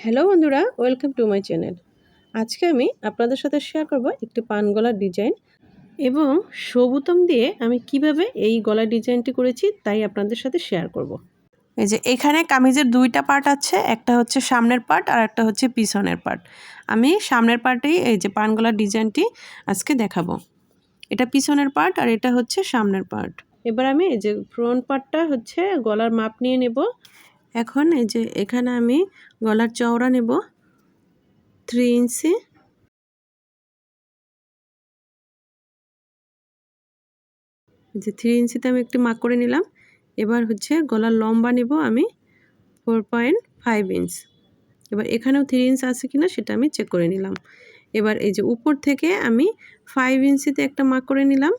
Hello বন্ধুরা, welcome to my channel. আজকে আমি আপনাদের সাথে শেয়ার করব একটি পান গলার ডিজাইন এবং সবুতম দিয়ে আমি কিভাবে এই গলার ডিজাইনটি করেছি তাই আপনাদের সাথে শেয়ার করব। এই যে এখানে কামিজের দুইটা পার্ট আছে, একটা হচ্ছে সামনের পার্ট আর একটা হচ্ছে পিছনের পার্ট। আমি সামনের পার্টেই এই যে পান গলার ডিজাইনটি আজকে দেখাবো। এটা পিছনের পার্ট আর এটা হচ্ছে সামনের পার্ট। এবার আমি এই যে ফ্রন্ট পার্টটা হচ্ছে গলার মাপ নিয়ে নেব। এখন এই যে এখানে আমি গলার চওড়া নেব 3 ইঞ্চি। যে 3 ইঞ্চিতে আমি একটি মার্ক করে নিলাম। এবার হচ্ছে গলার লম্বা নেব আমি 4.5 ইঞ্চ। এবার এখানেও 3 ইঞ্চ আছে কিনা সেটা আমি চেক করে নিলাম। এবার এই যে উপর থেকে আমি 5 ইঞ্চিতে একটা মার্ক করে নিলাম,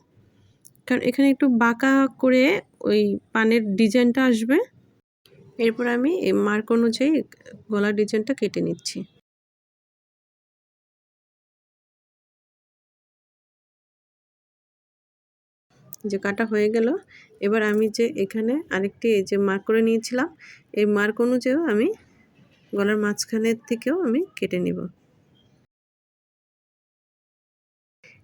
কারণ এখানে একটু বাঁকা করে ওই পানের ডিজাইনটা আসবে। এরপর আমি এই মার্ক অনুযায়ী গলার ডিজাইনটা কেটে নিচ্ছি। যে কাটা হয়ে গেল। এবার আমি যে এখানে আরেকটি এই যে মার্ক করে নিয়েছিলাম, এই মার্ক অনুযায়ী আমি গলার মাঝখানের থেকেও আমি কেটে নিব।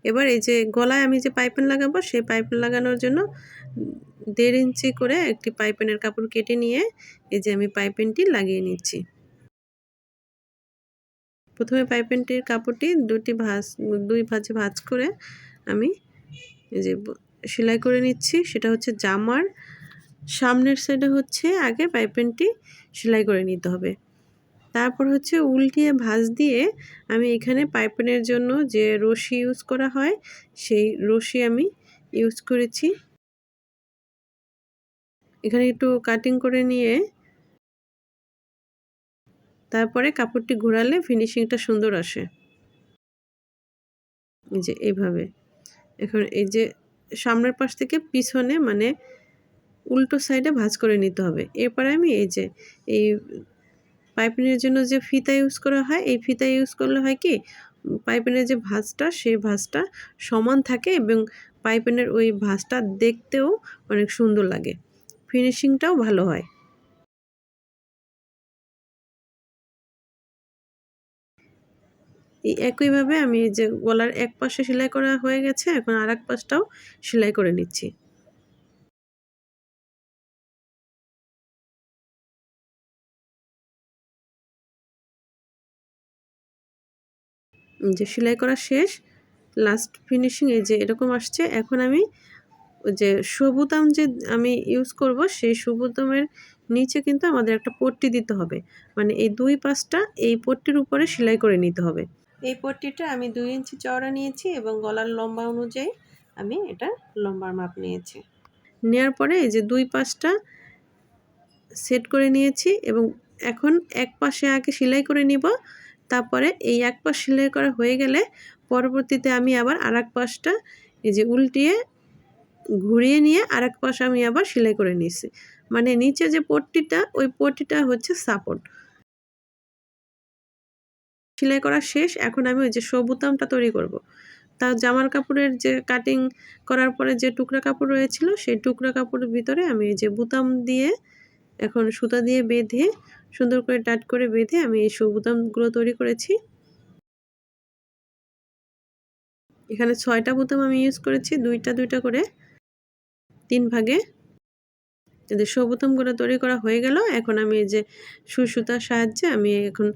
এবার এই যে গলায় আমি যে পাইপিন লাগাবো, সেই পাইপিন লাগানোর জন্য 1.5 ইঞ্চি করে একটি পাইপিনের কাপড় কেটে নিয়ে এই যে আমি পাইপিনটি লাগিয়ে নিচ্ছি। প্রথমে পাইপিনটির কাপড়টি দুই ভাঁজে ভাঁজ করে আমি এই যে সেলাই করে নিচ্ছি। সেটা হচ্ছে জামার সামনের সাইডে হচ্ছে আগে পাইপিনটি সেলাই করে নিতে হবে। তারপর হচ্ছে উল্টিয়ে ভাঁজ দিয়ে আমি এখানে পাইপিনের জন্য যে রশি ইউজ করা হয় সেই রশি আমি ইউজ করেছি। এখানে একটু কাটিং করে নিয়ে তারপরে কাপড়টি ঘোরালে ফিনিশিংটা সুন্দর আসে। এই যে এইভাবে। এখন এই যে সামনের পাশ থেকে পিছনে মানে উল্টো সাইডে ভাঁজ করে নিতে হবে। এরপরে আমি এই যে এই পাইপিনের জন্য যে ফিতা ইউজ করা হয়, এই ফিতা ইউজ করলে হয় কি পাইপিনের যে ভাঁজটা সেই ভাঁজটা সমান থাকে এবং পাইপিনের ওই ভাঁজটা দেখতেও অনেক সুন্দর লাগে, ফিনিশিংটাও ভালো হয়। এই একইভাবে আমি যে গলার এক পাশে সেলাই করা হয়ে গেছে, এখন আর এক পাশটাও সেলাই করে নিচ্ছি। যে সেলাই করা শেষ, লাস্ট ফিনিশিং এই যে এরকম আসছে। এখন আমি ওই যে সবুতাম যে আমি ইউজ করব, সেই সবুতামের নিচে কিন্তু আমাদের একটা পট্টি দিতে হবে, মানে এই দুই পাশটা এই পট্টির উপরে সেলাই করে নিতে হবে। এই পট্টিটা আমি 2 ইঞ্চি চওড়া নিয়েছি এবং গলার লম্বা অনুযায়ী আমি এটা লম্বার মাপ নিয়েছি। নেওয়ার পরে এই যে দুই পাশটা সেট করে নিয়েছি এবং এখন এক পাশে আগে সেলাই করে নিব। তারপরে এই এক পাশ সেলাই করা হয়ে গেলে পরবর্তীতে আমি আবার আরেক পাশটা এই যে উল্টিয়ে ঘুরিয়ে নিয়ে আরেক পাশ আমি আবার সেলাই করে নিয়েছি। মানে নিচে যে পট্টিটা, ওই পট্টিটা হচ্ছে সাপোর্ট। সেলাই করা শেষ, এখন আমি ওই যে সবুতামটা তৈরি করব। তার জামার কাপড়ের যে কাটিং করার পরে যে টুকরা কাপড় রয়েছিল, সেই টুকরা কাপড়ের ভিতরে আমি এই যে বুতাম দিয়ে এখন সুতা দিয়ে বেঁধে সুন্দর করে টাইট করে বেঁধে আমি এই সবুতামগুলো তৈরি করেছি। এখানে 6টা বুতাম আমি ইউজ করেছি, দুইটা করে 3 ভাগে। যে সবুতামগুলো তৈরি করা হয়ে গেল, এখন আমি এই যে সুই সুতার সাহায্যে আমি এখন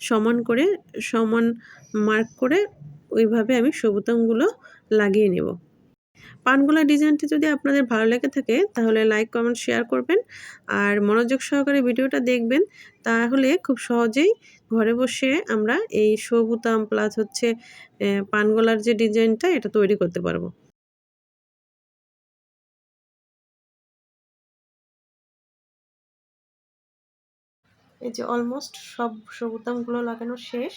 সমান মার্ক করে ওইভাবে আমি সবুতামগুলো লাগিয়ে নেব। পানগুলা ডিজাইনটি যদি আপনাদের ভালো লেগে থাকে তাহলে লাইক, কমেন্ট, শেয়ার করবেন আর মনোযোগ সহকারে ভিডিওটা দেখবেন। তাহলে খুব সহজেই ঘরে বসে আমরা এই সবুতাম প্লাস হচ্ছে পানগলার যে ডিজাইনটা এটা তৈরি করতে পারবো। এই যে অলমোস্ট সব সবুতামগুলো লাগানো শেষ।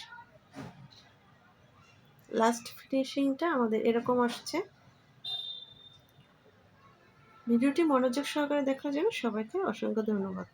লাস্ট ফিনিশিংটা আমাদের এরকম আসছে। ভিডিওটি মনোযোগ সহকারে দেখার জন্য সবাইকে অসংখ্য ধন্যবাদ।